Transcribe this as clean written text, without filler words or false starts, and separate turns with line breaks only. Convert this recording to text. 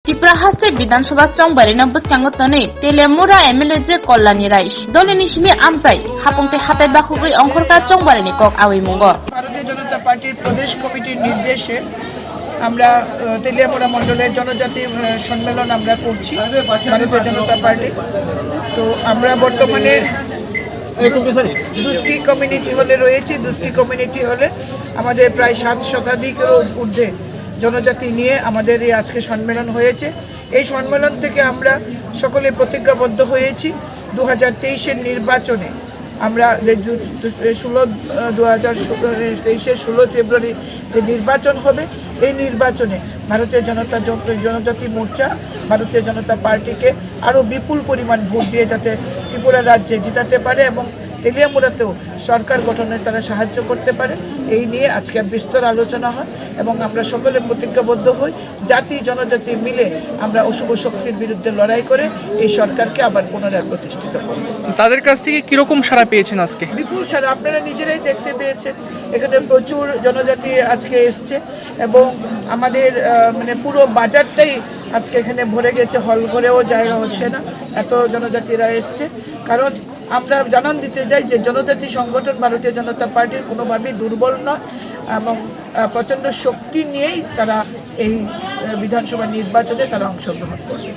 Tiprahase Bidansabha Chongbari na Buskango Tone, Telemura MLJ Kolani Rai, Dolini Shimi Amzai, Hapongte Hatai Bakugui Onkorka Chongbari ni Kok Awi Mungo.
ভারতীয় জনতা পার্টির প্রদেশ কমিটির নির্দেশে আমরা তেলিয়ামুড়া মণ্ডলের জনজাতি সম্মেলন আমরা করছি ভারতীয় জনতা পার্টি। তো আমরা বর্তমানে দুষ্কি কমিউনিটি হলে রয়েছি। দুষ্কি কমিউনিটি হলে আমাদের প্রায় 7 শতাধিকেরও ঊর্ধ্বে জনজাতি নিয়ে আমাদের এই আজকে সম্মেলন হয়েছে। এই সম্মেলন থেকে আমরা সকলে প্রতিজ্ঞাবদ্ধ হয়েছি 2023-এর নির্বাচনে আমরা 16 ফেব্রুয়ারি যে নির্বাচন হবে, এই নির্বাচনে ভারতীয় জনজাতি মোর্চা ভারতীয় জনতা পার্টিকে আরও বিপুল পরিমাণ ভোট দিয়ে যাতে ত্রিপুরা রাজ্যে জিতাতে পারে এবং তেলিয়ামুড়াতেও সরকার গঠনে তারা সাহায্য করতে পারে, এই নিয়ে আজকে বিস্তর আলোচনা হয় এবং আমরা সকলে প্রতিজ্ঞাবদ্ধ হই জাতি জনজাতি মিলে আমরা অশুভ শক্তির বিরুদ্ধে লড়াই করে এই সরকারকে আবার পুনরায় প্রতিষ্ঠিত করব।
তাদের কাছ থেকে কিরকম সাড়া পেয়েছেন আজকে?
বিপুল সাড়া, আপনারা নিজেরাই দেখতে পেয়েছেন। এখানে প্রচুর জনজাতি আজকে এসছে এবং আমাদের মানে পুরো বাজারটাই আজকে এখানে ভরে গেছে, হল ঘরেও জায়গা হচ্ছে না, এত জনজাতিরা এসছে। কারণ আমরা জানান দিতে চাই যে জনজাতি সংগঠন ভারতীয় জনতা পার্টির কোনোভাবেই দুর্বল নয় এবং প্রচণ্ড শক্তি নিয়েই তারা এই বিধানসভা নির্বাচনে তারা অংশগ্রহণ করবে।